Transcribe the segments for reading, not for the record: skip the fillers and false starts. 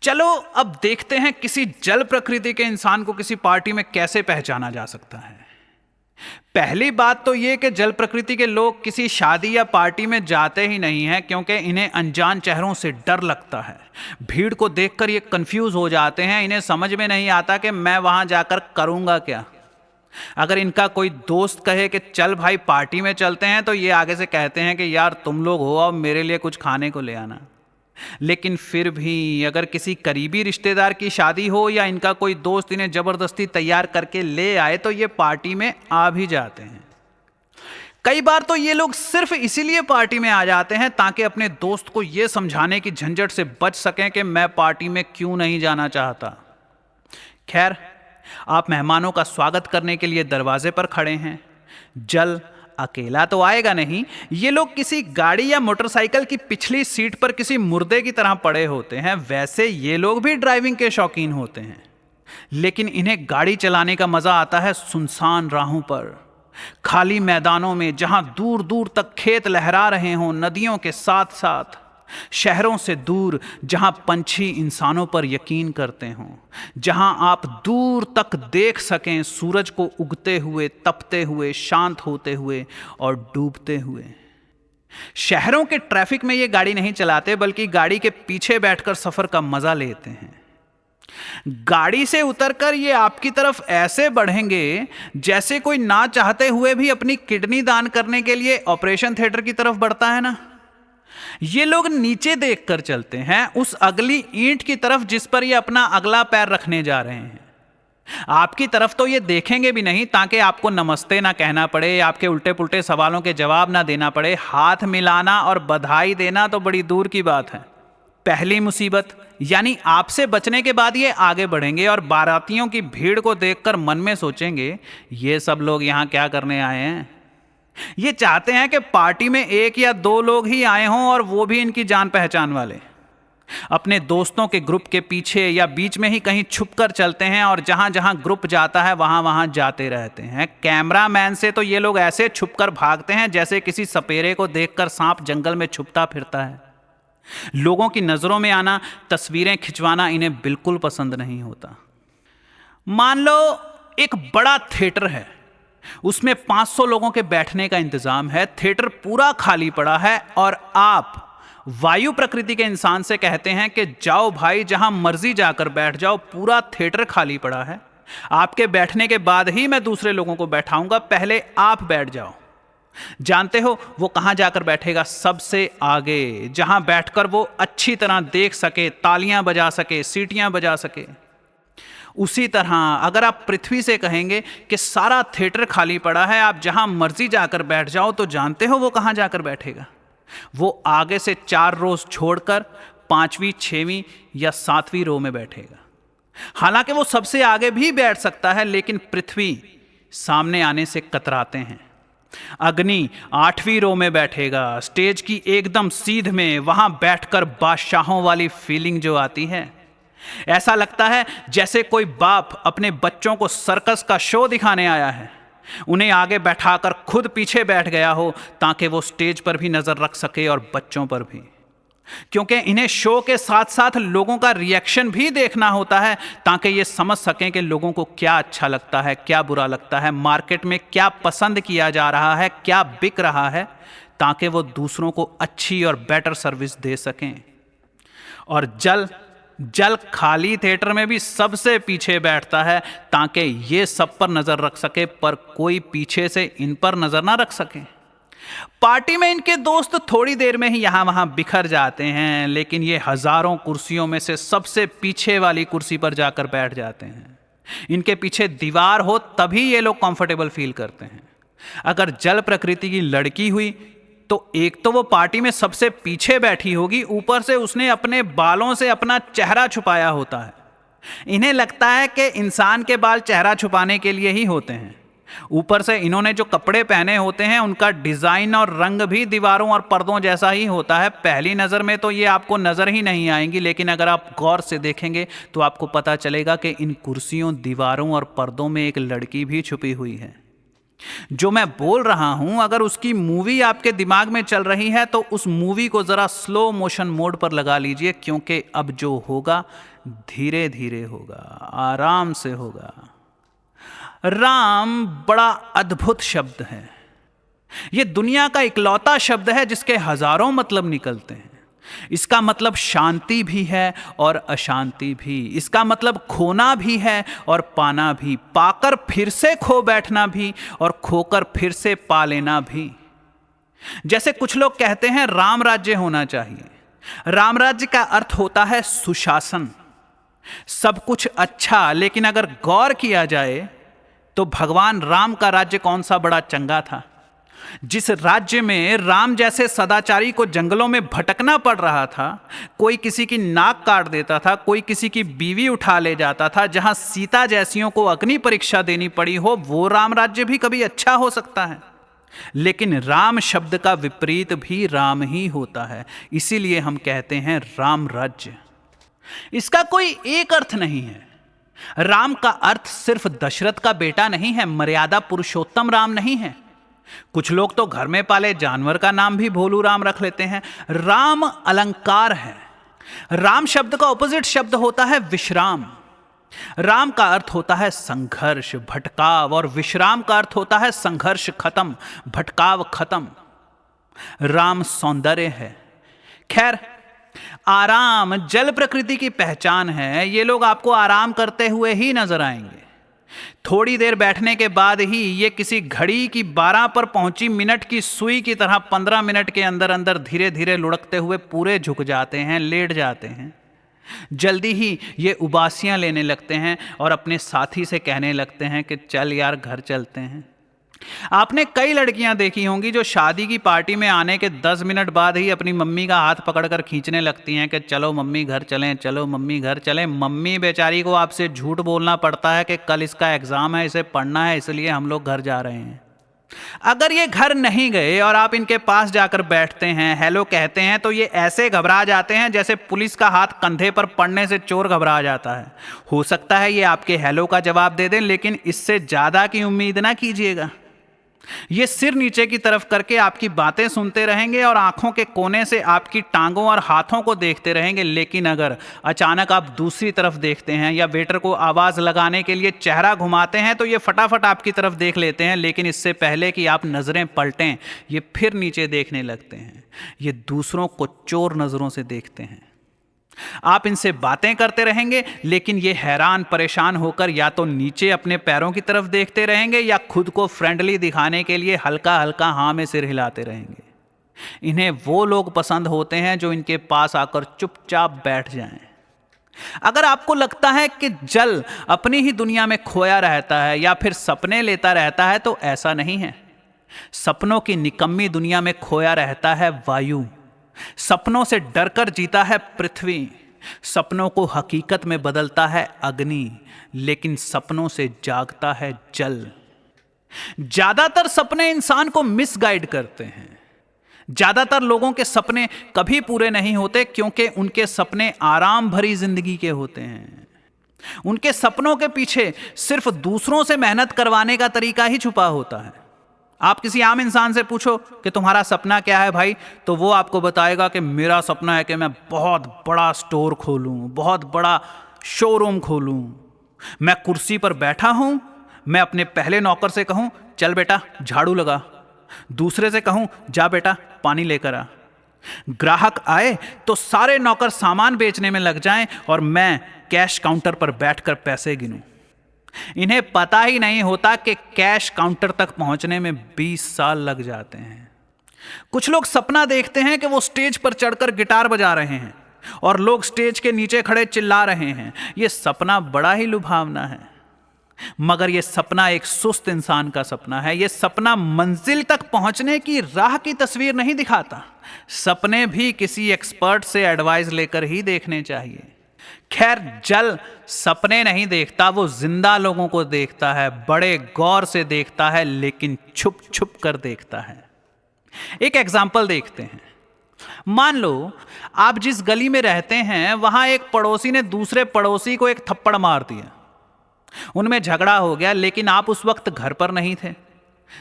चलो अब देखते हैं किसी जल प्रकृति के इंसान को किसी पार्टी में कैसे पहचाना जा सकता है। पहली बात तो यह कि जल प्रकृति के लोग किसी शादी या पार्टी में जाते ही नहीं हैं, क्योंकि इन्हें अनजान चेहरों से डर लगता है। भीड़ को देखकर ये कंफ्यूज हो जाते हैं। इन्हें समझ में नहीं आता कि मैं वहां जाकर करूंगा क्या। अगर इनका कोई दोस्त कहे कि चल भाई पार्टी में चलते हैं, तो ये आगे से कहते हैं कि यार तुम लोग हो, अब मेरे लिए कुछ खाने को ले आना। लेकिन फिर भी अगर किसी करीबी रिश्तेदार की शादी हो या इनका कोई दोस्त इन्हें जबरदस्ती तैयार करके ले आए, तो ये पार्टी में आ भी जाते हैं। कई बार तो ये लोग सिर्फ इसीलिए पार्टी में आ जाते हैं ताकि अपने दोस्त को ये समझाने की झंझट से बच सकें कि मैं पार्टी में क्यों नहीं जाना चाहता। खैर, आप मेहमानों का स्वागत करने के लिए दरवाजे पर खड़े हैं। जल अकेला तो आएगा नहीं। ये लोग किसी गाड़ी या मोटरसाइकिल की पिछली सीट पर किसी मुर्दे की तरह पड़े होते हैं। वैसे ये लोग भी ड्राइविंग के शौकीन होते हैं, लेकिन इन्हें गाड़ी चलाने का मजा आता है सुनसान राहों पर, खाली मैदानों में जहां दूर दूर तक खेत लहरा रहे हों, नदियों के साथ साथ, शहरों से दूर जहां पंछी इंसानों पर यकीन करते हों, जहां आप दूर तक देख सकें सूरज को उगते हुए, तपते हुए, शांत होते हुए और डूबते हुए। शहरों के ट्रैफिक में ये गाड़ी नहीं चलाते, बल्कि गाड़ी के पीछे बैठकर सफर का मजा लेते हैं। गाड़ी से उतरकर ये आपकी तरफ ऐसे बढ़ेंगे जैसे कोई ना चाहते हुए भी अपनी किडनी दान करने के लिए ऑपरेशन थिएटर की तरफ बढ़ता है ना। ये लोग नीचे देखकर चलते हैं, उस अगली ईंट की तरफ जिस पर ये अपना अगला पैर रखने जा रहे हैं। आपकी तरफ तो ये देखेंगे भी नहीं ताकि आपको नमस्ते ना कहना पड़े, आपके उल्टे पुल्टे सवालों के जवाब ना देना पड़े। हाथ मिलाना और बधाई देना तो बड़ी दूर की बात है। पहली मुसीबत यानी आपसे बचने के बाद ये आगे बढ़ेंगे और बारातियों की भीड़ को देखकर मन में सोचेंगे, ये सब लोग यहां क्या करने आए हैं। ये चाहते हैं कि पार्टी में एक या दो लोग ही आए हों, और वो भी इनकी जान पहचान वाले। अपने दोस्तों के ग्रुप के पीछे या बीच में ही कहीं छुपकर चलते हैं और जहां जहां ग्रुप जाता है वहां वहां जाते रहते हैं। कैमरामैन से तो ये लोग ऐसे छुपकर भागते हैं जैसे किसी सपेरे को देखकर सांप जंगल में छुपता फिरता है। लोगों की नजरों में आना, तस्वीरें खिंचवाना इन्हें बिल्कुल पसंद नहीं होता। मान लो एक बड़ा थिएटर है, उसमें 500 लोगों के बैठने का इंतजाम है। थिएटर पूरा खाली पड़ा है और आप वायु प्रकृति के इंसान से कहते हैं कि जाओ भाई, जहां मर्जी जाकर बैठ जाओ, पूरा थिएटर खाली पड़ा है। आपके बैठने के बाद ही मैं दूसरे लोगों को बैठाऊंगा, पहले आप बैठ जाओ। जानते हो वो कहां जाकर बैठेगा? सबसे आगे, जहां बैठकर वो अच्छी तरह देख सके, तालियां बजा सके, सीटियां बजा सके। उसी तरह अगर आप पृथ्वी से कहेंगे कि सारा थिएटर खाली पड़ा है, आप जहां मर्जी जाकर बैठ जाओ, तो जानते हो वो कहां जाकर बैठेगा? वो आगे से 4 रोज छोड़कर 5वीं, 6वीं या 7वीं रो में बैठेगा। हालांकि वो सबसे आगे भी बैठ सकता है, लेकिन पृथ्वी सामने आने से कतराते हैं। अग्नि 8वीं रो में बैठेगा, स्टेज की एकदम सीध में। वहां बैठकर बादशाहों वाली फीलिंग जो आती है, ऐसा लगता है जैसे कोई बाप अपने बच्चों को सर्कस का शो दिखाने आया है, उन्हें आगे बैठाकर खुद पीछे बैठ गया हो ताकि वो स्टेज पर भी नजर रख सके और बच्चों पर भी। क्योंकि इन्हें शो के साथ साथ लोगों का रिएक्शन भी देखना होता है ताकि ये समझ सकें कि लोगों को क्या अच्छा लगता है, क्या बुरा लगता है, मार्केट में क्या पसंद किया जा रहा है, क्या बिक रहा है, ताकि वो दूसरों को अच्छी और बेटर सर्विस दे सकें। और जल खाली थिएटर में भी सबसे पीछे बैठता है ताकि ये सब पर नजर रख सके, पर कोई पीछे से इन पर नजर ना रख सके। पार्टी में इनके दोस्त थोड़ी देर में ही यहां वहां बिखर जाते हैं, लेकिन ये हजारों कुर्सियों में से सबसे पीछे वाली कुर्सी पर जाकर बैठ जाते हैं। इनके पीछे दीवार हो तभी ये लोग कंफर्टेबल फील करते हैं। अगर जल प्रकृति की लड़की हुई तो एक तो वो पार्टी में सबसे पीछे बैठी होगी, ऊपर से उसने अपने बालों से अपना चेहरा छुपाया होता है। इन्हें लगता है कि इंसान के बाल चेहरा छुपाने के लिए ही होते हैं। ऊपर से इन्होंने जो कपड़े पहने होते हैं उनका डिजाइन और रंग भी दीवारों और पर्दों जैसा ही होता है। पहली नजर में तो ये आपको नजर ही नहीं आएंगी, लेकिन अगर आप गौर से देखेंगे तो आपको पता चलेगा कि इन कुर्सियों, दीवारों और पर्दों में एक लड़की भी छुपी हुई है। जो मैं बोल रहा हूं, अगर उसकी मूवी आपके दिमाग में चल रही है तो उस मूवी को जरा स्लो मोशन मोड पर लगा लीजिए, क्योंकि अब जो होगा धीरे धीरे होगा, आराम से होगा। राम बड़ा अद्भुत शब्द है। यह दुनिया का इकलौता शब्द है जिसके हजारों मतलब निकलते हैं। इसका मतलब शांति भी है और अशांति भी। इसका मतलब खोना भी है और पाना भी, पाकर फिर से खो बैठना भी और खोकर फिर से पा लेना भी। जैसे कुछ लोग कहते हैं राम राज्य होना चाहिए। राम राज्य का अर्थ होता है सुशासन, सब कुछ अच्छा। लेकिन अगर गौर किया जाए तो भगवान राम का राज्य कौन सा बड़ा चंगा था। जिस राज्य में राम जैसे सदाचारी को जंगलों में भटकना पड़ रहा था, कोई किसी की नाक काट देता था, कोई किसी की बीवी उठा ले जाता था, जहां सीता जैसियों को अग्नि परीक्षा देनी पड़ी हो, वो राम राज्य भी कभी अच्छा हो सकता है। लेकिन राम शब्द का विपरीत भी राम ही होता है, इसीलिए हम कहते हैं राम राज्य। इसका कोई एक अर्थ नहीं है। राम का अर्थ सिर्फ दशरथ का बेटा नहीं है, मर्यादा पुरुषोत्तम राम नहीं है। कुछ लोग तो घर में पाले जानवर का नाम भी भोलू राम रख लेते हैं। राम अलंकार है। राम शब्द का ऑपोजिट शब्द होता है विश्राम। राम का अर्थ होता है संघर्ष, भटकाव, और विश्राम का अर्थ होता है संघर्ष खत्म, भटकाव खत्म। राम सौंदर्य है। खैर, आराम जल प्रकृति की पहचान है। ये लोग आपको आराम करते हुए ही नजर आएंगे। थोड़ी देर बैठने के बाद ही ये किसी घड़ी की 12 पर पहुंची मिनट की सुई की तरह 15 मिनट के अंदर अंदर धीरे धीरे लुढ़कते हुए पूरे झुक जाते हैं, लेट जाते हैं। जल्दी ही ये उबासियां लेने लगते हैं और अपने साथी से कहने लगते हैं कि चल यार घर चलते हैं। आपने कई लड़कियां देखी होंगी जो शादी की पार्टी में आने के 10 मिनट बाद ही अपनी मम्मी का हाथ पकड़कर खींचने लगती हैं कि चलो मम्मी घर चलें, चलो मम्मी घर चलें। मम्मी बेचारी को आपसे झूठ बोलना पड़ता है कि कल इसका एग्जाम है, इसे पढ़ना है, इसलिए हम लोग घर जा रहे हैं। अगर ये घर नहीं गए और आप इनके पास जाकर बैठते हैं, हेलो कहते हैं, तो ये ऐसे घबरा जाते हैं जैसे पुलिस का हाथ कंधे पर पड़ने से चोर घबरा जाता है। हो सकता है ये आपके हेलो का जवाब दे दें, लेकिन इससे ज्यादा की उम्मीद ना कीजिएगा। ये सिर नीचे की तरफ करके आपकी बातें सुनते रहेंगे और आंखों के कोने से आपकी टांगों और हाथों को देखते रहेंगे। लेकिन अगर अचानक आप दूसरी तरफ देखते हैं या वेटर को आवाज लगाने के लिए चेहरा घुमाते हैं तो ये फटाफट आपकी तरफ देख लेते हैं। लेकिन इससे पहले कि आप नजरें पलटें, ये फिर नीचे देखने लगते हैं। ये दूसरों को चोर नजरों से देखते हैं। आप इनसे बातें करते रहेंगे, लेकिन ये हैरान परेशान होकर या तो नीचे अपने पैरों की तरफ देखते रहेंगे या खुद को फ्रेंडली दिखाने के लिए हल्का हल्का हाँ में सिर हिलाते रहेंगे। इन्हें वो लोग पसंद होते हैं जो इनके पास आकर चुपचाप बैठ जाएं। अगर आपको लगता है कि जल अपनी ही दुनिया में खोया रहता है या फिर सपने लेता रहता है, तो ऐसा नहीं है। सपनों की निकम्मी दुनिया में खोया रहता है वायु। सपनों से डरकर जीता है पृथ्वी। सपनों को हकीकत में बदलता है अग्नि, लेकिन सपनों से जागता है जल। ज्यादातर सपने इंसान को मिसगाइड करते हैं। ज्यादातर लोगों के सपने कभी पूरे नहीं होते, क्योंकि उनके सपने आराम भरी जिंदगी के होते हैं। उनके सपनों के पीछे सिर्फ दूसरों से मेहनत करवाने का तरीका ही छुपा होता है। आप किसी आम इंसान से पूछो कि तुम्हारा सपना क्या है भाई, तो वो आपको बताएगा कि मेरा सपना है कि मैं बहुत बड़ा स्टोर खोलूं, बहुत बड़ा शोरूम खोलूं। मैं कुर्सी पर बैठा हूं, मैं अपने पहले नौकर से कहूं चल बेटा झाड़ू लगा, दूसरे से कहूं जा बेटा पानी लेकर आ। ग्राहक आए तो सारे नौकर सामान बेचने में लग जाएं और मैं कैश काउंटर पर बैठकर पैसे गिनूं। इन्हें पता ही नहीं होता कि कैश काउंटर तक पहुंचने में 20 साल लग जाते हैं। कुछ लोग सपना देखते हैं कि वो स्टेज पर चढ़कर गिटार बजा रहे हैं और लोग स्टेज के नीचे खड़े चिल्ला रहे हैं। ये सपना बड़ा ही लुभावना है, मगर ये सपना एक सुस्त इंसान का सपना है। ये सपना मंजिल तक पहुंचने की राह की तस्वीर नहीं दिखाता। सपने भी किसी एक्सपर्ट से एडवाइस लेकर ही देखने चाहिए। खैर, जल सपने नहीं देखता, वो जिंदा लोगों को देखता है, बड़े गौर से देखता है, लेकिन छुप छुप कर देखता है। एक एग्जाम्पल देखते हैं। मान लो आप जिस गली में रहते हैं वहां एक पड़ोसी ने दूसरे पड़ोसी को एक थप्पड़ मार दिया। उनमें झगड़ा हो गया, लेकिन आप उस वक्त घर पर नहीं थे।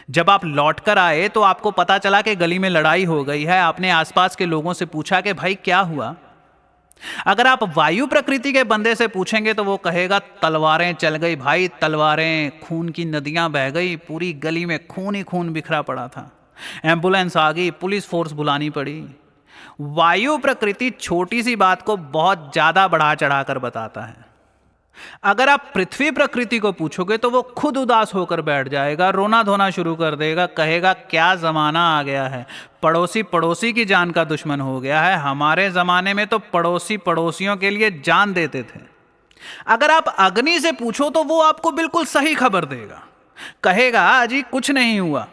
जब आप लौट कर आए तो आपको पता चला कि गली में लड़ाई हो गई है। आपने आसपास के लोगों से पूछा कि भाई क्या हुआ। अगर आप वायु प्रकृति के बंदे से पूछेंगे तो वो कहेगा तलवारें चल गई भाई, तलवारें, खून की नदियां बह गई, पूरी गली में खून ही खून बिखरा पड़ा था, एम्बुलेंस आ गई, पुलिस फोर्स बुलानी पड़ी। वायु प्रकृति छोटी सी बात को बहुत ज्यादा बढ़ा चढ़ाकर बताता है। अगर आप पृथ्वी प्रकृति को पूछोगे तो वो खुद उदास होकर बैठ जाएगा, रोना धोना शुरू कर देगा, कहेगा क्या जमाना आ गया है, पड़ोसी पड़ोसी की जान का दुश्मन हो गया है। हमारे जमाने में तो पड़ोसी पड़ोसियों के लिए जान देते थे। अगर आप अग्नि से पूछो तो वो आपको बिल्कुल सही खबर देगा, कहेगा अजी कुछ नहीं हुआ,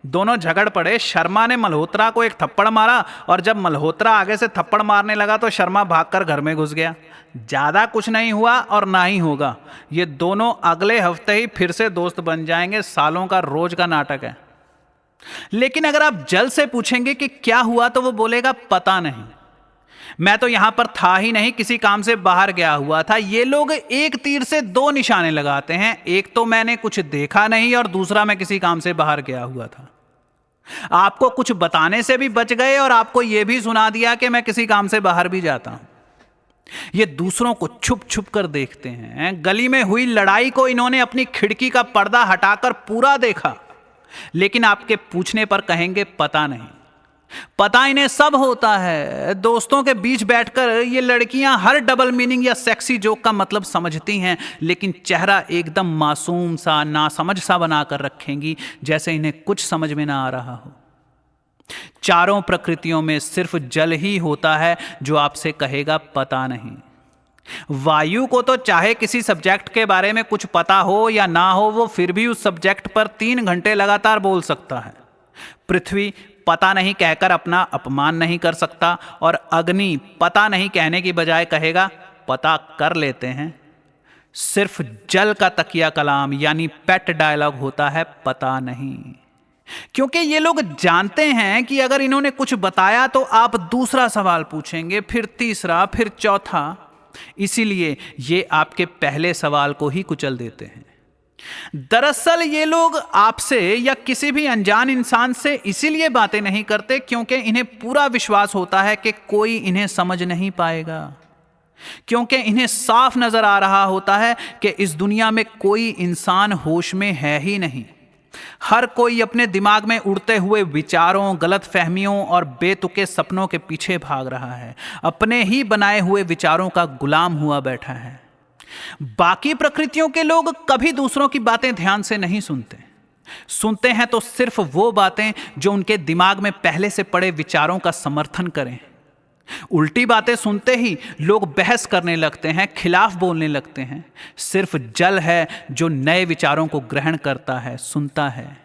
दोनों झगड़ पड़े, शर्मा ने मल्होत्रा को एक थप्पड़ मारा और जब मल्होत्रा आगे से थप्पड़ मारने लगा तो शर्मा भागकर घर में घुस गया। ज्यादा कुछ नहीं हुआ और ना ही होगा। ये दोनों अगले हफ्ते ही फिर से दोस्त बन जाएंगे, सालों का रोज का नाटक है। लेकिन अगर आप जल से पूछेंगे कि क्या हुआ तो वो बोलेगा पता नहीं, मैं तो यहां पर था ही नहीं, किसी काम से बाहर गया हुआ था। ये लोग एक तीर से दो निशाने लगाते हैं, एक तो मैंने कुछ देखा नहीं और दूसरा मैं किसी काम से बाहर गया हुआ था। आपको कुछ बताने से भी बच गए और आपको यह भी सुना दिया कि मैं किसी काम से बाहर भी जाता हूं। ये दूसरों को छुप छुप कर देखते हैं। गली में हुई लड़ाई को इन्होंने अपनी खिड़की का पर्दा हटाकर पूरा देखा, लेकिन आपके पूछने पर कहेंगे पता नहीं। पता इन्हें सब होता है। दोस्तों के बीच बैठकर ये लड़कियां हर डबल मीनिंग या सेक्सी जोक का मतलब समझती हैं, लेकिन चेहरा एकदम मासूम सा, नासमझ सा बनाकर रखेंगी, जैसे इन्हें कुछ समझ में ना आ रहा हो। चारों प्रकृतियों में सिर्फ जल ही होता है जो आपसे कहेगा पता नहीं। वायु को तो चाहे किसी सब्जेक्ट के बारे में कुछ पता हो या ना हो, वो फिर भी उस सब्जेक्ट पर 3 घंटे लगातार बोल सकता है। पृथ्वी पता नहीं कहकर अपना अपमान नहीं कर सकता, और अग्नि पता नहीं कहने की बजाय कहेगा पता कर लेते हैं। सिर्फ जल का तकिया कलाम यानी पेट डायलॉग होता है पता नहीं, क्योंकि ये लोग जानते हैं कि अगर इन्होंने कुछ बताया तो आप दूसरा सवाल पूछेंगे, फिर तीसरा, फिर चौथा। इसीलिए ये आपके पहले सवाल को ही कुचल देते हैं। दरअसल ये लोग आपसे या किसी भी अनजान इंसान से इसीलिए बातें नहीं करते क्योंकि इन्हें पूरा विश्वास होता है कि कोई इन्हें समझ नहीं पाएगा, क्योंकि इन्हें साफ नजर आ रहा होता है कि इस दुनिया में कोई इंसान होश में है ही नहीं। हर कोई अपने दिमाग में उड़ते हुए विचारों, गलत फहमियों और बेतुके सपनों के पीछे भाग रहा है, अपने ही बनाए हुए विचारों का गुलाम हुआ बैठा है। बाकी प्रकृतियों के लोग कभी दूसरों की बातें ध्यान से नहीं सुनते। सुनते हैं तो सिर्फ वो बातें जो उनके दिमाग में पहले से पड़े विचारों का समर्थन करें। उल्टी बातें सुनते ही लोग बहस करने लगते हैं, खिलाफ बोलने लगते हैं। सिर्फ जल है जो नए विचारों को ग्रहण करता है, सुनता है।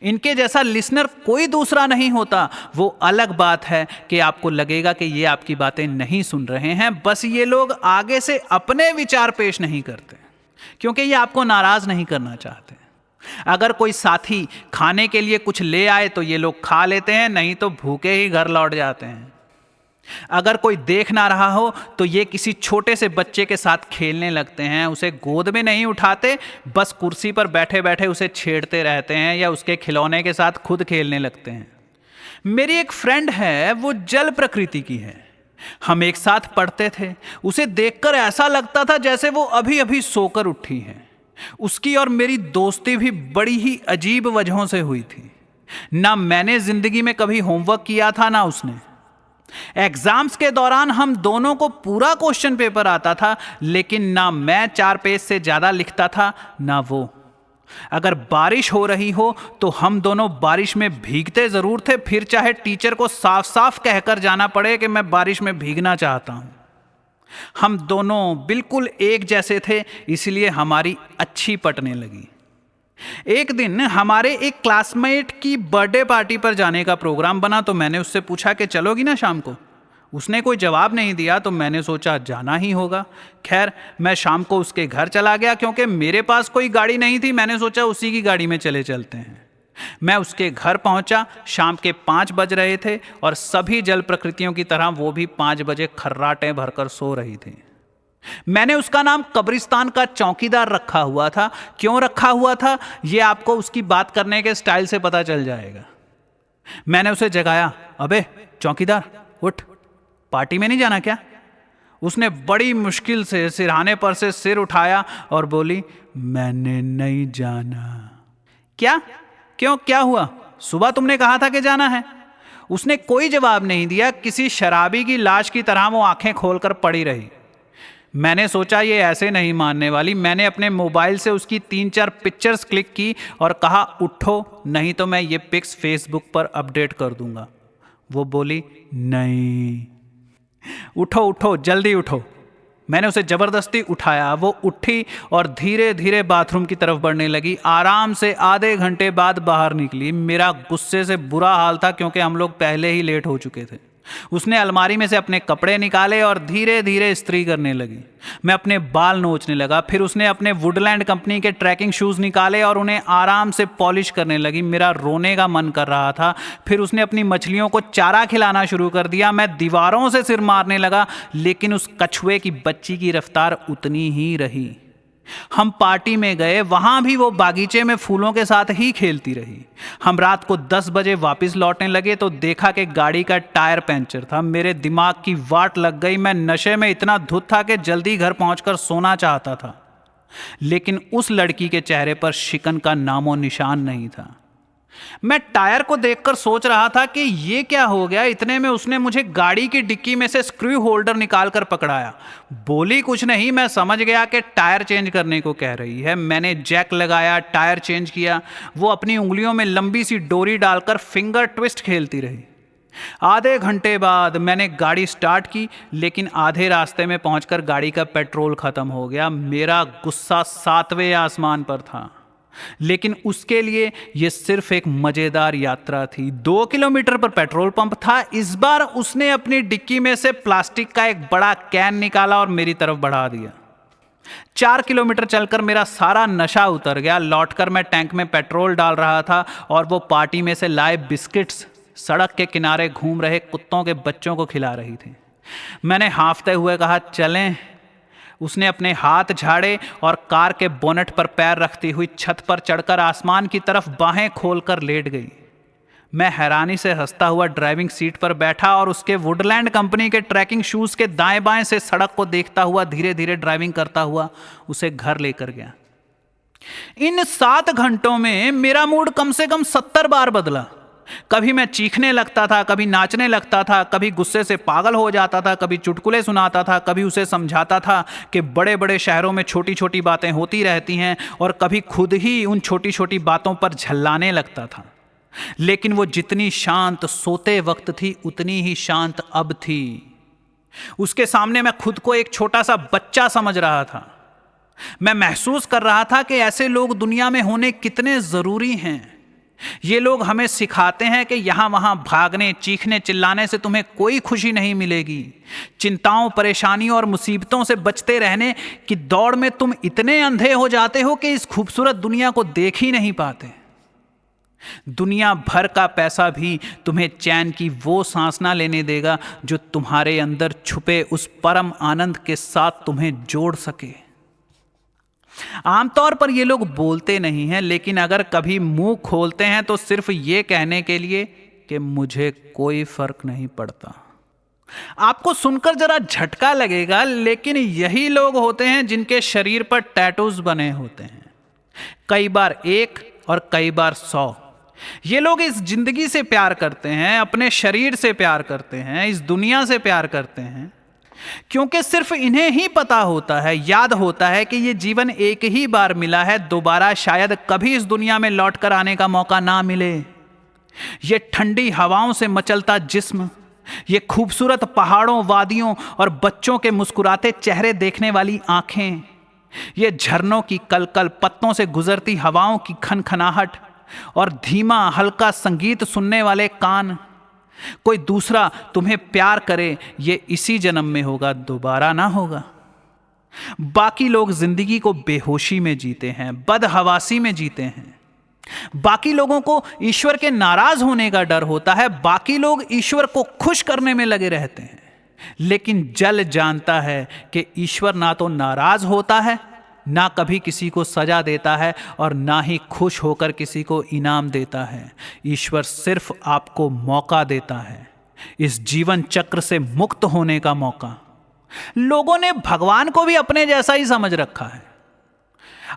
इनके जैसा लिसनर कोई दूसरा नहीं होता। वो अलग बात है कि आपको लगेगा कि ये आपकी बातें नहीं सुन रहे हैं, बस ये लोग आगे से अपने विचार पेश नहीं करते क्योंकि ये आपको नाराज नहीं करना चाहते। अगर कोई साथी खाने के लिए कुछ ले आए तो ये लोग खा लेते हैं, नहीं तो भूखे ही घर लौट जाते हैं। अगर कोई देख ना रहा हो तो ये किसी छोटे से बच्चे के साथ खेलने लगते हैं, उसे गोद में नहीं उठाते, बस कुर्सी पर बैठे बैठे उसे छेड़ते रहते हैं या उसके खिलौने के साथ खुद खेलने लगते हैं। मेरी एक फ्रेंड है, वो जल प्रकृति की है। हम एक साथ पढ़ते थे। उसे देखकर ऐसा लगता था जैसे वो अभी अभी सोकर उठी है। उसकी और मेरी दोस्ती भी बड़ी ही अजीब वजहों से हुई थी। ना मैंने जिंदगी में कभी होमवर्क किया था, ना उसने। एग्जाम्स के दौरान हम दोनों को पूरा क्वेश्चन पेपर आता था, लेकिन ना मैं 4 पेज से ज्यादा लिखता था ना वो। अगर बारिश हो रही हो तो हम दोनों बारिश में भीगते जरूर थे, फिर चाहे टीचर को साफ साफ कहकर जाना पड़े कि मैं बारिश में भीगना चाहता हूं। हम दोनों बिल्कुल एक जैसे थे, इसलिए हमारी अच्छी पटने लगी। एक दिन हमारे एक क्लासमेट की बर्थडे पार्टी पर जाने का प्रोग्राम बना, तो मैंने उससे पूछा कि चलोगी ना शाम को। उसने कोई जवाब नहीं दिया, तो मैंने सोचा जाना ही होगा। खैर, मैं शाम को उसके घर चला गया। क्योंकि मेरे पास कोई गाड़ी नहीं थी, मैंने सोचा उसी की गाड़ी में चलते हैं। मैं उसके घर पहुंचा। शाम के 5 बज रहे थे और सभी जल प्रकृतियों की तरह वो भी 5 बजे खर्राटे भरकर सो रही थी। मैंने उसका नाम कब्रिस्तान का चौकीदार रखा हुआ था। क्यों रखा हुआ था ये आपको उसकी बात करने के स्टाइल से पता चल जाएगा। मैंने उसे जगाया, अबे चौकीदार उठ, पार्टी में नहीं जाना क्या? उसने बड़ी मुश्किल से सिरहाने पर से सिर उठाया और बोली, मैंने नहीं जाना। क्या? क्यों, क्या हुआ? सुबह तुमने कहा था कि जाना है। उसने कोई जवाब नहीं दिया। किसी शराबी की लाश की तरह वो आंखें खोलकर पड़ी रही। मैंने सोचा ये ऐसे नहीं मानने वाली। मैंने अपने मोबाइल से उसकी 3-4 पिक्चर्स क्लिक की और कहा, उठो नहीं तो मैं ये पिक्स फेसबुक पर अपडेट कर दूंगा। वो बोली, नहीं। उठो उठो, जल्दी उठो। मैंने उसे जबरदस्ती उठाया। वो उठी और धीरे धीरे बाथरूम की तरफ बढ़ने लगी। आराम से आधे घंटे बाद बाहर निकली। मेरा गुस्से से बुरा हाल था क्योंकि हम लोग पहले ही लेट हो चुके थे। उसने अलमारी में से अपने कपड़े निकाले और धीरे धीरे इस्त्री करने लगी। मैं अपने बाल नोचने लगा। फिर उसने अपने वुडलैंड कंपनी के ट्रैकिंग शूज निकाले और उन्हें आराम से पॉलिश करने लगी। मेरा रोने का मन कर रहा था। फिर उसने अपनी मछलियों को चारा खिलाना शुरू कर दिया। मैं दीवारों से सिर मारने लगा, लेकिन उस कछुए की बच्ची की रफ्तार उतनी ही रही। हम पार्टी में गए, वहां भी वो बागीचे में फूलों के साथ ही खेलती रही। हम रात को 10 बजे वापस लौटने लगे तो देखा कि गाड़ी का टायर पंचर था। मेरे दिमाग की वाट लग गई। मैं नशे में इतना धुत था कि जल्दी घर पहुंचकर सोना चाहता था, लेकिन उस लड़की के चेहरे पर शिकन का नामो निशान नहीं था। मैं टायर को देखकर सोच रहा था कि ये क्या हो गया। इतने में उसने मुझे गाड़ी की डिक्की में से स्क्रू होल्डर निकालकर पकड़ाया। बोली कुछ नहीं, मैं समझ गया कि टायर चेंज करने को कह रही है। मैंने जैक लगाया, टायर चेंज किया। वो अपनी उंगलियों में लंबी सी डोरी डालकर फिंगर ट्विस्ट खेलती रही। आधे घंटे बाद मैंने गाड़ी स्टार्ट की, लेकिन आधे रास्ते में पहुंचकर गाड़ी का पेट्रोल खत्म हो गया। मेरा गुस्सा 7वें आसमान पर था, लेकिन उसके लिए यह सिर्फ एक मजेदार यात्रा थी। 2 किलोमीटर पर पेट्रोल पंप था। इस बार उसने अपनी डिक्की में से प्लास्टिक का एक बड़ा कैन निकाला और मेरी तरफ बढ़ा दिया। 4 किलोमीटर चलकर मेरा सारा नशा उतर गया। लौटकर मैं टैंक में पेट्रोल डाल रहा था और वो पार्टी में से लाए बिस्किट्स सड़क के किनारे घूम रहे कुत्तों के बच्चों को खिला रही थी। मैंने हांफते हुए कहा, चलें। उसने अपने हाथ झाड़े और कार के बोनेट पर पैर रखती हुई छत पर चढ़कर आसमान की तरफ बाहें खोलकर लेट गई। मैं हैरानी से हंसता हुआ ड्राइविंग सीट पर बैठा और उसके वुडलैंड कंपनी के ट्रैकिंग शूज के दाएं बाएं से सड़क को देखता हुआ धीरे धीरे ड्राइविंग करता हुआ उसे घर लेकर गया। इन 7 घंटों में मेरा मूड कम से कम 70 बार बदला। कभी मैं चीखने लगता था, कभी नाचने लगता था, कभी गुस्से से पागल हो जाता था, कभी चुटकुले सुनाता था, कभी उसे समझाता था कि बड़े बड़े शहरों में छोटी छोटी बातें होती रहती हैं, और कभी खुद ही उन छोटी छोटी बातों पर झल्लाने लगता था। लेकिन वो जितनी शांत सोते वक्त थी उतनी ही शांत अब थी। उसके सामने मैं खुद को एक छोटा सा बच्चा समझ रहा था। मैं महसूस कर रहा था कि ऐसे लोग दुनिया में होने कितने जरूरी हैं। ये लोग हमें सिखाते हैं कि यहां वहां भागने, चीखने, चिल्लाने से तुम्हें कोई खुशी नहीं मिलेगी। चिंताओं, परेशानियों और मुसीबतों से बचते रहने की दौड़ में तुम इतने अंधे हो जाते हो कि इस खूबसूरत दुनिया को देख ही नहीं पाते। दुनिया भर का पैसा भी तुम्हें चैन की वो सांस ना लेने देगा जो तुम्हारे अंदर छुपे उस परम आनंद के साथ तुम्हें जोड़ सके। आमतौर पर ये लोग बोलते नहीं हैं, लेकिन अगर कभी मुंह खोलते हैं तो सिर्फ ये कहने के लिए कि मुझे कोई फर्क नहीं पड़ता। आपको सुनकर जरा झटका लगेगा, लेकिन यही लोग होते हैं जिनके शरीर पर टैटूज बने होते हैं, कई बार 1 और कई बार 100। ये लोग इस जिंदगी से प्यार करते हैं, अपने शरीर से प्यार करते हैं, इस दुनिया से प्यार करते हैं, क्योंकि सिर्फ इन्हें ही पता होता है, याद होता है कि ये जीवन एक ही बार मिला है, दोबारा शायद कभी इस दुनिया में लौटकर आने का मौका ना मिले। ये ठंडी हवाओं से मचलता जिस्म, ये खूबसूरत पहाड़ों, वादियों और बच्चों के मुस्कुराते चेहरे देखने वाली आंखें, ये झरनों की कलकल, पत्तों से गुजरती हवाओं की खनखनाहट और धीमा हल्का संगीत सुनने वाले कान। कोई दूसरा तुम्हें प्यार करे, ये इसी जन्म में होगा, दोबारा ना होगा। बाकी लोग जिंदगी को बेहोशी में जीते हैं, बदहवासी में जीते हैं। बाकी लोगों को ईश्वर के नाराज होने का डर होता है, बाकी लोग ईश्वर को खुश करने में लगे रहते हैं। लेकिन जल जानता है कि ईश्वर ना तो नाराज होता है, ना कभी किसी को सजा देता है और ना ही खुश होकर किसी को इनाम देता है। ईश्वर सिर्फ आपको मौका देता है, इस जीवन चक्र से मुक्त होने का मौका। लोगों ने भगवान को भी अपने जैसा ही समझ रखा है।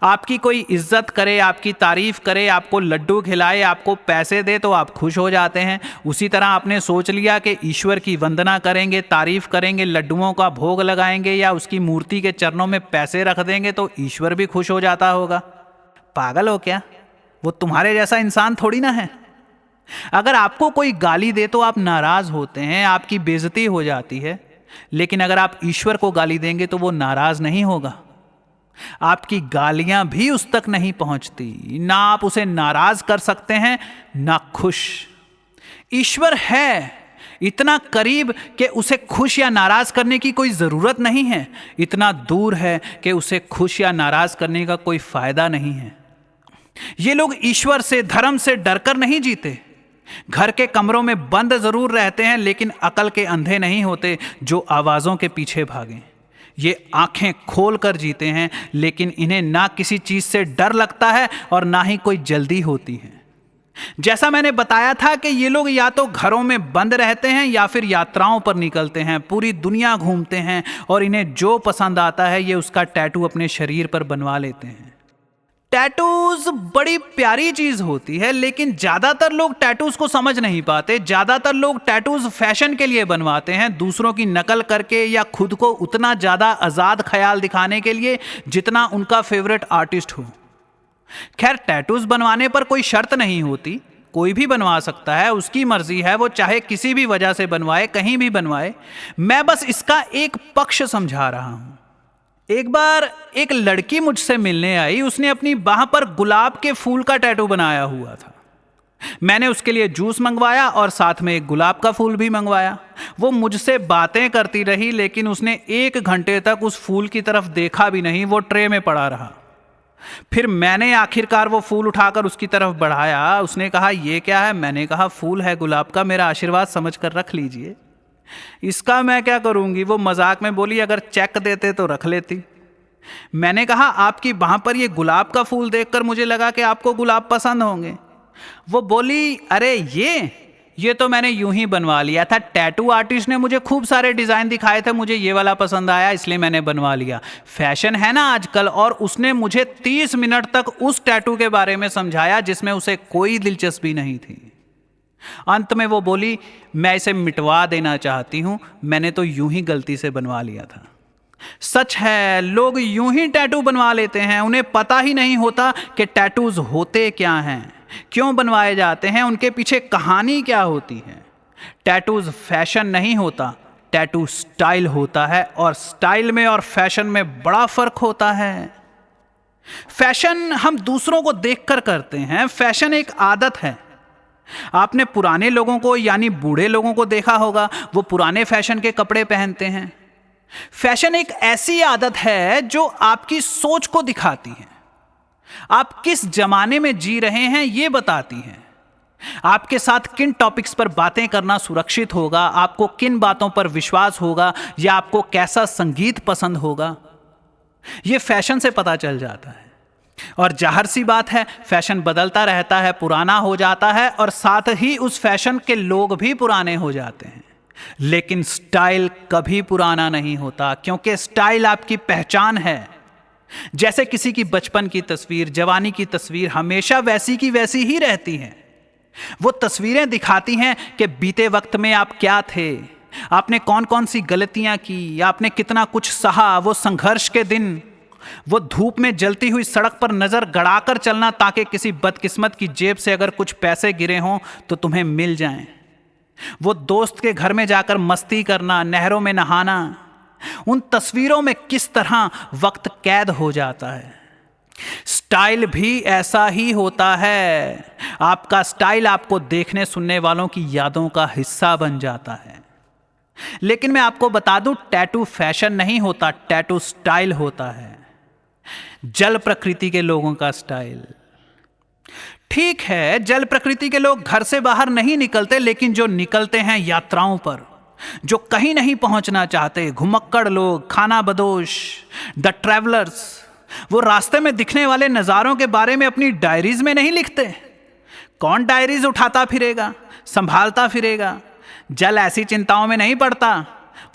आपकी कोई इज्जत करे, आपकी तारीफ करे, आपको लड्डू खिलाए, आपको पैसे दे तो आप खुश हो जाते हैं। उसी तरह आपने सोच लिया कि ईश्वर की वंदना करेंगे, तारीफ करेंगे, लड्डुओं का भोग लगाएंगे या उसकी मूर्ति के चरणों में पैसे रख देंगे तो ईश्वर भी खुश हो जाता होगा। पागल हो क्या? वो तुम्हारे जैसा इंसान थोड़ी ना है। अगर आपको कोई गाली दे तो आप नाराज होते हैं, आपकी बेइज्जती हो जाती है, लेकिन अगर आप ईश्वर को गाली देंगे तो वो नाराज नहीं होगा। आपकी गालियां भी उस तक नहीं पहुंचती, ना आप उसे नाराज कर सकते हैं ना खुश। ईश्वर है इतना करीब कि उसे खुश या नाराज करने की कोई जरूरत नहीं है, इतना दूर है कि उसे खुश या नाराज करने का कोई फायदा नहीं है। ये लोग ईश्वर से, धर्म से डरकर नहीं जीते। घर के कमरों में बंद जरूर रहते हैं, लेकिन अकल के अंधे नहीं होते जो आवाजों के पीछे भागें। ये आंखें खोल कर जीते हैं, लेकिन इन्हें ना किसी चीज से डर लगता है और ना ही कोई जल्दी होती है। जैसा मैंने बताया था कि ये लोग या तो घरों में बंद रहते हैं या फिर यात्राओं पर निकलते हैं, पूरी दुनिया घूमते हैं और इन्हें जो पसंद आता है ये उसका टैटू अपने शरीर पर बनवा लेते हैं। टैटूज बड़ी प्यारी चीज होती है, लेकिन ज्यादातर लोग टैटूज को समझ नहीं पाते। ज्यादातर लोग टैटूज फैशन के लिए बनवाते हैं, दूसरों की नकल करके या खुद को उतना ज्यादा आजाद ख्याल दिखाने के लिए जितना उनका फेवरेट आर्टिस्ट हो। खैर, टैटूज बनवाने पर कोई शर्त नहीं होती, कोई भी बनवा सकता है, उसकी मर्जी है, वो चाहे किसी भी वजह से बनवाए, कहीं भी बनवाए। मैं बस इसका एक पक्ष समझा रहा हूं। एक बार एक लड़की मुझसे मिलने आई, उसने अपनी बाह पर गुलाब के फूल का टैटू बनाया हुआ था। मैंने उसके लिए जूस मंगवाया और साथ में एक गुलाब का फूल भी मंगवाया। वो मुझसे बातें करती रही, लेकिन उसने 1 घंटे तक उस फूल की तरफ देखा भी नहीं, वो ट्रे में पड़ा रहा। फिर मैंने आखिरकार वो फूल उठाकर उसकी तरफ बढ़ाया। उसने कहा, ये क्या है? मैंने कहा, फूल है गुलाब का, मेरा आशीर्वाद समझ कर रख लीजिए। इसका मैं क्या करूंगी? वो मजाक में बोली, अगर चेक देते तो रख लेती। मैंने कहा, आपकी बाह पर ये गुलाब का फूल देखकर मुझे लगा कि आपको गुलाब पसंद होंगे। वो बोली, अरे ये तो मैंने यूं ही बनवा लिया था, टैटू आर्टिस्ट ने मुझे खूब सारे डिजाइन दिखाए थे, मुझे ये वाला पसंद आया इसलिए मैंने बनवा लिया। फैशन है ना आजकल। और उसने मुझे 30 मिनट तक उस टैटू के बारे में समझाया जिसमें उसे कोई दिलचस्पी नहीं थी। अंत में वो बोली, मैं इसे मिटवा देना चाहती हूं, मैंने तो यूं ही गलती से बनवा लिया था। सच है, लोग यूं ही टैटू बनवा लेते हैं, उन्हें पता ही नहीं होता कि टैटूज होते क्या हैं, क्यों बनवाए जाते हैं, उनके पीछे कहानी क्या होती है। टैटूज फैशन नहीं होता, टैटू स्टाइल होता है, और स्टाइल में और फैशन में बड़ा फर्क होता है। फैशन हम दूसरों को देखकर करते हैं, फैशन एक आदत है। आपने पुराने लोगों को यानी बूढ़े लोगों को देखा होगा, वो पुराने फैशन के कपड़े पहनते हैं। फैशन एक ऐसी आदत है जो आपकी सोच को दिखाती है, आप किस जमाने में जी रहे हैं ये बताती है। आपके साथ किन टॉपिक्स पर बातें करना सुरक्षित होगा, आपको किन बातों पर विश्वास होगा, या आपको कैसा संगीत पसंद होगा, यह फैशन से पता चल जाता है। और जाहिर सी बात है, फैशन बदलता रहता है, पुराना हो जाता है, और साथ ही उस फैशन के लोग भी पुराने हो जाते हैं। लेकिन स्टाइल कभी पुराना नहीं होता, क्योंकि स्टाइल आपकी पहचान है। जैसे किसी की बचपन की तस्वीर, जवानी की तस्वीर हमेशा वैसी की वैसी ही रहती है। वो तस्वीरें दिखाती हैं कि बीते वक्त में आप क्या थे, आपने कौन कौन सी गलतियां की, आपने कितना कुछ सहा। वो संघर्ष के दिन, वो धूप में जलती हुई सड़क पर नजर गड़ाकर चलना ताकि किसी बदकिस्मत की जेब से अगर कुछ पैसे गिरे हों तो तुम्हें मिल जाएं। वो दोस्त के घर में जाकर मस्ती करना, नहरों में नहाना। उन तस्वीरों में किस तरह वक्त कैद हो जाता है। स्टाइल भी ऐसा ही होता है। आपका स्टाइल आपको देखने सुनने वालों की यादों का हिस्सा बन जाता है। लेकिन मैं आपको बता दूं, टैटू फैशन नहीं होता, टैटू स्टाइल होता है। जल प्रकृति के लोगों का स्टाइल। ठीक है, जल प्रकृति के लोग घर से बाहर नहीं निकलते, लेकिन जो निकलते हैं यात्राओं पर, जो कहीं नहीं पहुंचना चाहते, घुमक्कड़ लोग, खाना बदोश, द ट्रैवलर्स, वो रास्ते में दिखने वाले नज़ारों के बारे में अपनी डायरीज में नहीं लिखते। कौन डायरीज उठाता फिरेगा, संभालता फिरेगा? जल ऐसी चिंताओं में नहीं पड़ता,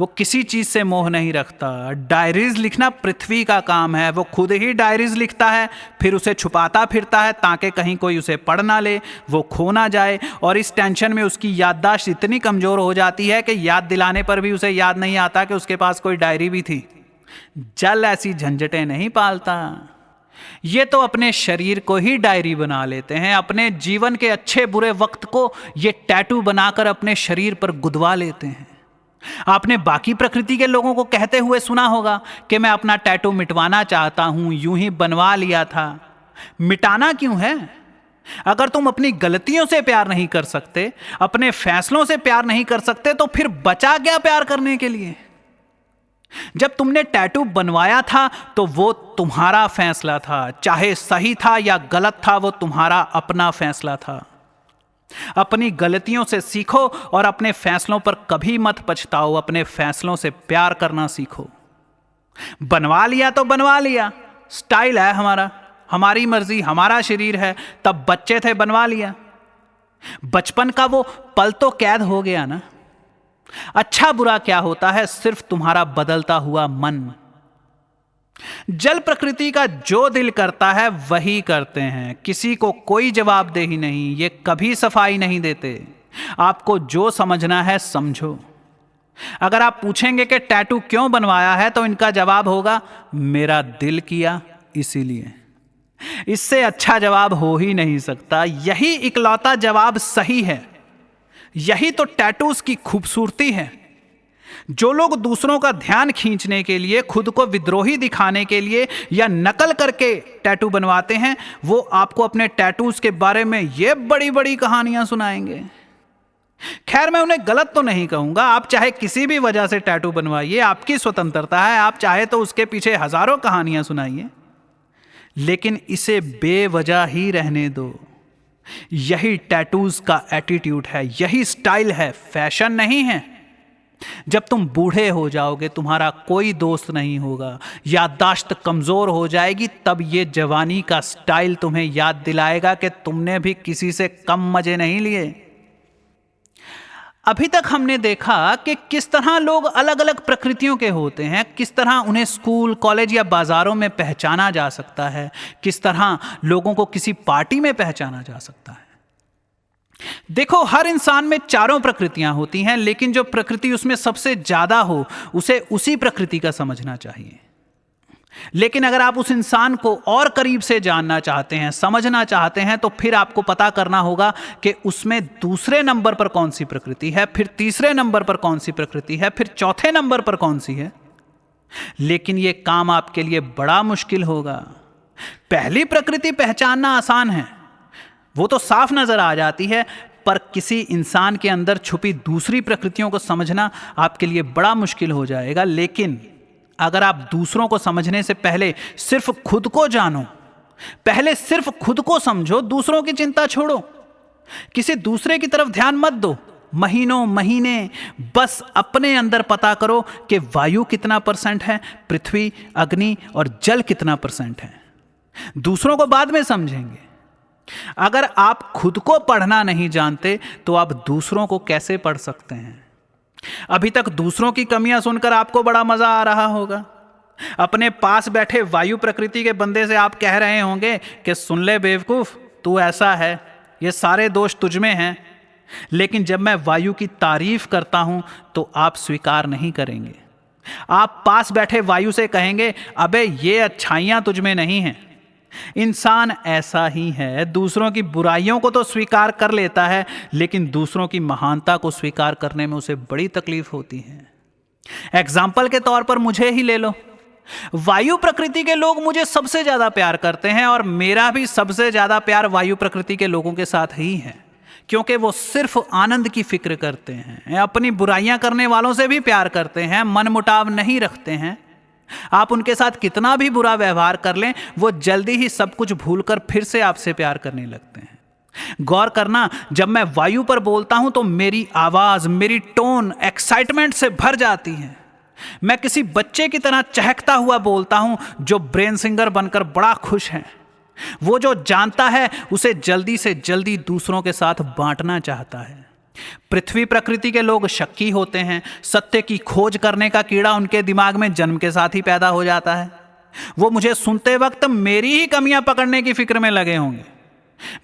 वो किसी चीज से मोह नहीं रखता। डायरीज लिखना पृथ्वी का काम है। वो खुद ही डायरीज लिखता है, फिर उसे छुपाता फिरता है ताकि कहीं कोई उसे पढ़ ना ले, वो खो ना जाए। और इस टेंशन में उसकी याददाश्त इतनी कमजोर हो जाती है कि याद दिलाने पर भी उसे याद नहीं आता कि उसके पास कोई डायरी भी थी। जल ऐसी झंझटें नहीं पालता। ये तो अपने शरीर को ही डायरी बना लेते हैं। अपने जीवन के अच्छे बुरे वक्त को ये टैटू बनाकर अपने शरीर पर गुदवा लेते हैं। आपने बाकी प्रकृति के लोगों को कहते हुए सुना होगा कि मैं अपना टैटू मिटवाना चाहता हूं, यूं ही बनवा लिया था। मिटाना क्यों है? अगर तुम अपनी गलतियों से प्यार नहीं कर सकते, अपने फैसलों से प्यार नहीं कर सकते, तो फिर बचा क्या प्यार करने के लिए? जब तुमने टैटू बनवाया था तो वो तुम्हारा फैसला था, चाहे सही था या गलत था, वो तुम्हारा अपना फैसला था। अपनी गलतियों से सीखो और अपने फैसलों पर कभी मत पछताओ। अपने फैसलों से प्यार करना सीखो। बनवा लिया तो बनवा लिया, स्टाइल है हमारा, हमारी मर्जी, हमारा शरीर है। तब बच्चे थे, बनवा लिया। बचपन का वो पल तो कैद हो गया ना। अच्छा बुरा क्या होता है? सिर्फ तुम्हारा बदलता हुआ मन। जल प्रकृति का जो दिल करता है वही करते हैं। किसी को कोई जवाबदेही नहीं, ये कभी सफाई नहीं देते। आपको जो समझना है समझो। अगर आप पूछेंगे कि टैटू क्यों बनवाया है, तो इनका जवाब होगा मेरा दिल किया इसीलिए। इससे अच्छा जवाब हो ही नहीं सकता। यही इकलौता जवाब सही है। यही तो टैटूज की खूबसूरती है। जो लोग दूसरों का ध्यान खींचने के लिए, खुद को विद्रोही दिखाने के लिए या नकल करके टैटू बनवाते हैं, वो आपको अपने टैटूज के बारे में ये बड़ी बड़ी कहानियां सुनाएंगे। खैर, मैं उन्हें गलत तो नहीं कहूंगा। आप चाहे किसी भी वजह से टैटू बनवाइए, आपकी स्वतंत्रता है। आप चाहे तो उसके पीछे हजारों कहानियां सुनाइए, लेकिन इसे बेवजह ही रहने दो। यही टैटूज का एटीट्यूड है, यही स्टाइल है, फैशन नहीं है। जब तुम बूढ़े हो जाओगे, तुम्हारा कोई दोस्त नहीं होगा, याददाश्त कमजोर हो जाएगी, तब ये जवानी का स्टाइल तुम्हें याद दिलाएगा कि तुमने भी किसी से कम मजे नहीं लिए। अभी तक हमने देखा कि किस तरह लोग अलग अलग प्रकृतियों के होते हैं, किस तरह उन्हें स्कूल, कॉलेज या बाजारों में पहचाना जा सकता है, किस तरह लोगों को किसी पार्टी में पहचाना जा सकता है। देखो, हर इंसान में चारों प्रकृतियां होती हैं, लेकिन जो प्रकृति उसमें सबसे ज्यादा हो, उसे उसी प्रकृति का समझना चाहिए। लेकिन अगर आप उस इंसान को और करीब से जानना चाहते हैं, समझना चाहते हैं, तो फिर आपको पता करना होगा कि उसमें दूसरे नंबर पर कौन सी प्रकृति है, फिर तीसरे नंबर पर कौन सी प्रकृति है, फिर चौथे नंबर पर कौन सी है। लेकिन यह काम आपके लिए बड़ा मुश्किल होगा। पहली प्रकृति पहचानना आसान है, वो तो साफ नजर आ जाती है, पर किसी इंसान के अंदर छुपी दूसरी प्रकृतियों को समझना आपके लिए बड़ा मुश्किल हो जाएगा। लेकिन अगर आप दूसरों को समझने से पहले सिर्फ खुद को जानो, पहले सिर्फ खुद को समझो, दूसरों की चिंता छोड़ो, किसी दूसरे की तरफ ध्यान मत दो। महीनों महीने बस अपने अंदर पता करो कि वायु कितना % है, पृथ्वी, अग्नि और जल कितना % है। दूसरों को बाद में समझेंगे। अगर आप खुद को पढ़ना नहीं जानते, तो आप दूसरों को कैसे पढ़ सकते हैं? अभी तक दूसरों की कमियां सुनकर आपको बड़ा मजा आ रहा होगा। अपने पास बैठे वायु प्रकृति के बंदे से आप कह रहे होंगे कि सुन ले बेवकूफ, तू ऐसा है, ये सारे दोष तुझ में हैं। लेकिन जब मैं वायु की तारीफ करता हूं तो आप स्वीकार नहीं करेंगे। आप पास बैठे वायु से कहेंगे, अबे ये अच्छाइयां तुझ में नहीं हैं। इंसान ऐसा ही है, दूसरों की बुराइयों को तो स्वीकार कर लेता है, लेकिन दूसरों की महानता को स्वीकार करने में उसे बड़ी तकलीफ होती है। एग्जाम्पल के तौर पर मुझे ही ले लो। वायु प्रकृति के लोग मुझे सबसे ज्यादा प्यार करते हैं, और मेरा भी सबसे ज्यादा प्यार वायु प्रकृति के लोगों के साथ ही है, क्योंकि वो सिर्फ आनंद की फिक्र करते हैं, अपनी बुराइयां करने वालों से भी प्यार करते हैं, मनमुटाव नहीं रखते हैं। आप उनके साथ कितना भी बुरा व्यवहार कर लें, वो जल्दी ही सब कुछ भूलकर फिर से आपसे प्यार करने लगते हैं। गौर करना, जब मैं वायु पर बोलता हूं तो मेरी आवाज, मेरी टोन एक्साइटमेंट से भर जाती है। मैं किसी बच्चे की तरह चहकता हुआ बोलता हूं जो ब्रेन सिंगर बनकर बड़ा खुश है। वो जो जानता है उसे जल्दी से जल्दी दूसरों के साथ बांटना चाहता है। पृथ्वी प्रकृति के लोग शक्की होते हैं। सत्य की खोज करने का कीड़ा उनके दिमाग में जन्म के साथ ही पैदा हो जाता है। वो मुझे सुनते वक्त मेरी ही कमियां पकड़ने की फिक्र में लगे होंगे।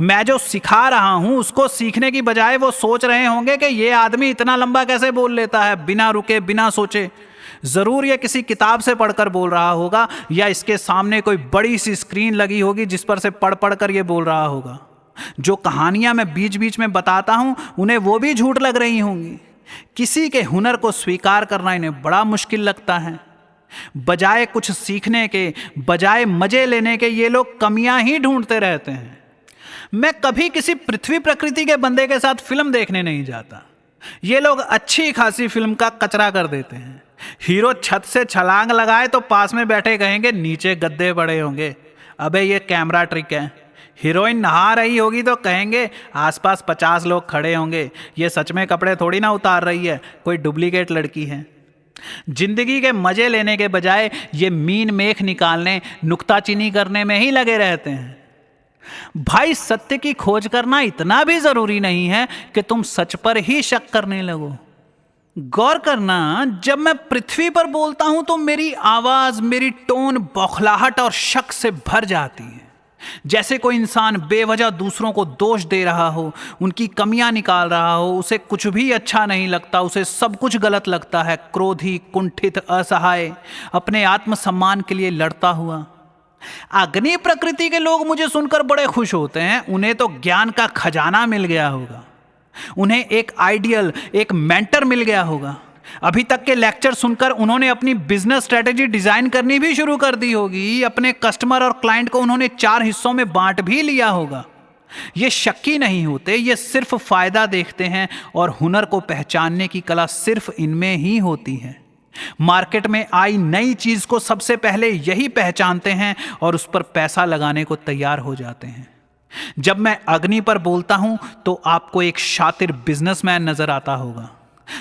मैं जो सिखा रहा हूं उसको सीखने की बजाय वो सोच रहे होंगे कि ये आदमी इतना लंबा कैसे बोल लेता है, बिना रुके, बिना सोचे। जरूर ये किसी किताब से पढ़कर बोल रहा होगा या इसके सामने कोई बड़ी सी स्क्रीन लगी होगी जिस पर से पढ़ पढ़ कर ये बोल रहा होगा। जो कहानियां मैं बीच बीच में बताता हूं उन्हें वो भी झूठ लग रही होंगी। किसी के हुनर को स्वीकार करना इन्हें बड़ा मुश्किल लगता है। बजाय कुछ सीखने के, बजाय मजे लेने के, ये लोग कमियां ही ढूंढते रहते हैं। मैं कभी किसी पृथ्वी प्रकृति के बंदे के साथ फिल्म देखने नहीं जाता। ये लोग अच्छी खासी फिल्म का कचरा कर देते हैं। हीरो छत से छलांग लगाए तो पास में बैठे कहेंगे नीचे गद्दे पड़े होंगे, अबे ये कैमरा ट्रिक है। हीरोइन नहा रही होगी तो कहेंगे आसपास 50 लोग खड़े होंगे, ये सच में कपड़े थोड़ी ना उतार रही है, कोई डुप्लीकेट लड़की है। जिंदगी के मजे लेने के बजाय ये मीन मेख निकालने, नुक्ताचीनी करने में ही लगे रहते हैं। भाई, सत्य की खोज करना इतना भी जरूरी नहीं है कि तुम सच पर ही शक करने लगो। गौर करना, जब मैं पृथ्वी पर बोलता हूं तो मेरी आवाज, मेरी टोन बौखलाहट और शक से भर जाती है। जैसे कोई इंसान बेवजह दूसरों को दोष दे रहा हो, उनकी कमियां निकाल रहा हो। उसे कुछ भी अच्छा नहीं लगता, उसे सब कुछ गलत लगता है। क्रोधी, कुंठित, असहाय, अपने आत्मसम्मान के लिए लड़ता हुआ। अग्नि प्रकृति के लोग मुझे सुनकर बड़े खुश होते हैं। उन्हें तो ज्ञान का खजाना मिल गया होगा। उन्हें एक आइडियल, एक मेंटर मिल गया होगा। अभी तक के लेक्चर सुनकर उन्होंने अपनी बिजनेस स्ट्रेटेजी डिजाइन करनी भी शुरू कर दी होगी। अपने कस्टमर और क्लाइंट को उन्होंने 4 हिस्सों में बांट भी लिया होगा। ये शक्की नहीं होते, ये सिर्फ फायदा देखते हैं और हुनर को पहचानने की कला सिर्फ इनमें ही होती है। मार्केट में आई नई चीज को सबसे पहले यही पहचानते हैं और उस पर पैसा लगाने को तैयार हो जाते हैं। जब मैं अग्नि पर बोलता हूं तो आपको एक शातिर बिजनेसमैन नजर आता होगा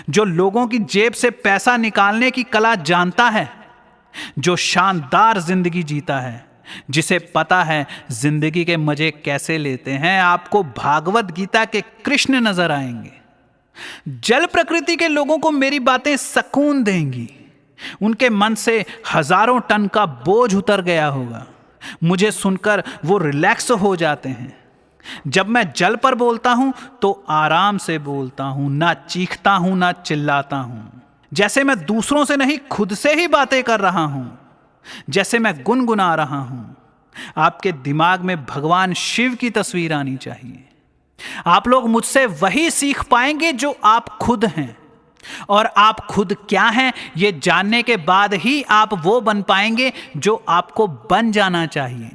जो लोगों की जेब से पैसा निकालने की कला जानता है, जो शानदार जिंदगी जीता है, जिसे पता है जिंदगी के मजे कैसे लेते हैं। आपको भागवत गीता के कृष्ण नजर आएंगे। जल प्रकृति के लोगों को मेरी बातें सुकून देंगी। उनके मन से हजारों टन का बोझ उतर गया होगा। मुझे सुनकर वो रिलैक्स हो जाते हैं। जब मैं जल पर बोलता हूं तो आराम से बोलता हूं, ना चीखता हूं, ना चिल्लाता हूं। जैसे मैं दूसरों से नहीं, खुद से ही बातें कर रहा हूं, जैसे मैं गुनगुना रहा हूं। आपके दिमाग में भगवान शिव की तस्वीर आनी चाहिए। आप लोग मुझसे वही सीख पाएंगे जो आप खुद हैं, और आप खुद क्या हैं ये जानने के बाद ही आप वो बन पाएंगे जो आपको बन जाना चाहिए।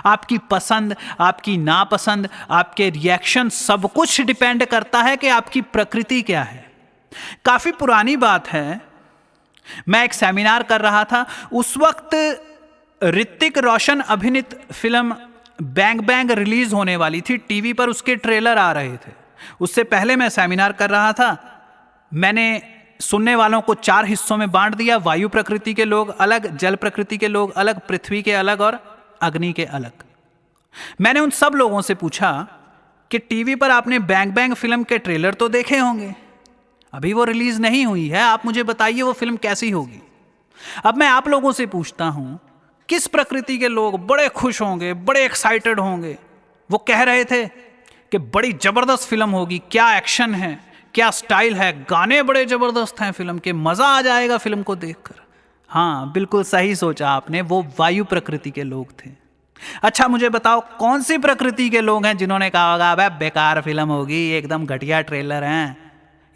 आपकी पसंद, आपकी नापसंद, आपके रिएक्शन, सब कुछ डिपेंड करता है कि आपकी प्रकृति क्या है। काफी पुरानी बात है, मैं एक सेमिनार कर रहा था। उस वक्त ऋतिक रोशन अभिनीत फिल्म बैंग बैंग रिलीज होने वाली थी। टीवी पर उसके ट्रेलर आ रहे थे। उससे पहले मैं सेमिनार कर रहा था। मैंने सुनने वालों को 4 हिस्सों में बांट दिया। वायु प्रकृति के लोग अलग, जल प्रकृति के लोग अलग, पृथ्वी के अलग और अग्नि के अलग। मैंने उन सब लोगों से पूछा कि टीवी पर आपने बैंग बैंग फिल्म के ट्रेलर तो देखे होंगे, अभी वो रिलीज नहीं हुई है, आप मुझे बताइए वो फिल्म कैसी होगी। अब मैं आप लोगों से पूछता हूं, किस प्रकृति के लोग बड़े खुश होंगे, बड़े एक्साइटेड होंगे? वो कह रहे थे कि बड़ी जबरदस्त फिल्म होगी, क्या एक्शन है, क्या स्टाइल है, गाने बड़े जबरदस्त हैं फिल्म के, मजा आ जाएगा फिल्म को देखकर। हाँ, बिल्कुल सही सोचा आपने, वो वायु प्रकृति के लोग थे। अच्छा, मुझे बताओ कौन सी प्रकृति के लोग हैं जिन्होंने कहा होगा अबे बेकार फिल्म होगी, एकदम घटिया ट्रेलर हैं,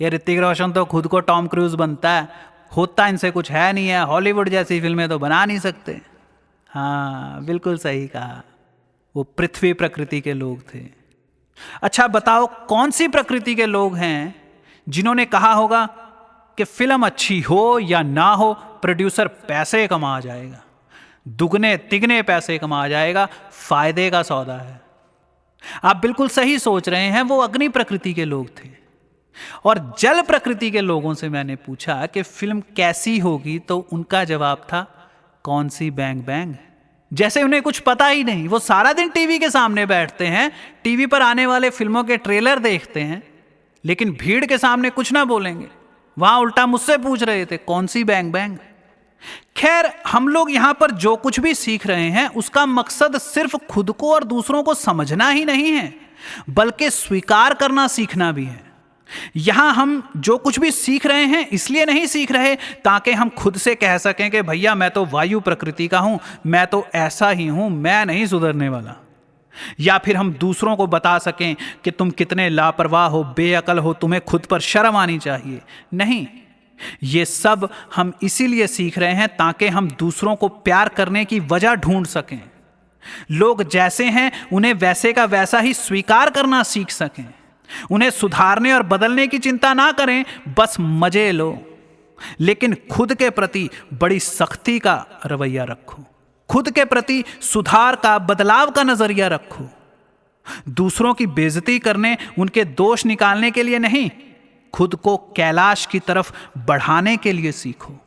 ये ऋतिक रोशन तो खुद को टॉम क्रूज बनता है, होता इनसे कुछ है नहीं है, हॉलीवुड जैसी फिल्में तो बना नहीं सकते। हाँ, बिल्कुल सही कहा, वो पृथ्वी प्रकृति के लोग थे। अच्छा बताओ कौन सी प्रकृति के लोग हैं जिन्होंने कहा होगा कि फिल्म अच्छी हो या ना हो, प्रोड्यूसर पैसे कमा जाएगा, दुगने तिगने पैसे कमा जाएगा, फायदे का सौदा है। आप बिल्कुल सही सोच रहे हैं, वो अग्नि प्रकृति के लोग थे। और जल प्रकृति के लोगों से मैंने पूछा कि फिल्म कैसी होगी, तो उनका जवाब था, कौन सी बैंग बैंग। जैसे उन्हें कुछ पता ही नहीं। वो सारा दिन टीवी के सामने बैठते हैं, टीवी पर आने वाले फिल्मों के ट्रेलर देखते हैं, लेकिन भीड़ के सामने कुछ ना बोलेंगे। वहां उल्टा मुझसे पूछ रहे थे, कौन सी बैंग बैंग। खैर, हम लोग यहां पर जो कुछ भी सीख रहे हैं उसका मकसद सिर्फ खुद को और दूसरों को समझना ही नहीं है, बल्कि स्वीकार करना सीखना भी है। यहां हम जो कुछ भी सीख रहे हैं इसलिए नहीं सीख रहे ताकि हम खुद से कह सकें कि भैया मैं तो वायु प्रकृति का हूं, मैं तो ऐसा ही हूं, मैं नहीं सुधरने वाला। या फिर हम दूसरों को बता सकें कि तुम कितने लापरवाह हो, बेअकल हो, तुम्हें खुद पर शर्म आनी चाहिए। नहीं, ये सब हम इसीलिए सीख रहे हैं ताकि हम दूसरों को प्यार करने की वजह ढूंढ सकें। लोग जैसे हैं उन्हें वैसे का वैसा ही स्वीकार करना सीख सकें। उन्हें सुधारने और बदलने की चिंता ना करें, बस मजे लो, लेकिन खुद के प्रति बड़ी सख्ती का रवैया रखो। खुद के प्रति सुधार का, बदलाव का नजरिया रखो। दूसरों की बेइज्जती करने, उनके दोष निकालने के लिए नहीं, खुद को कैलाश की तरफ बढ़ाने के लिए सीखो।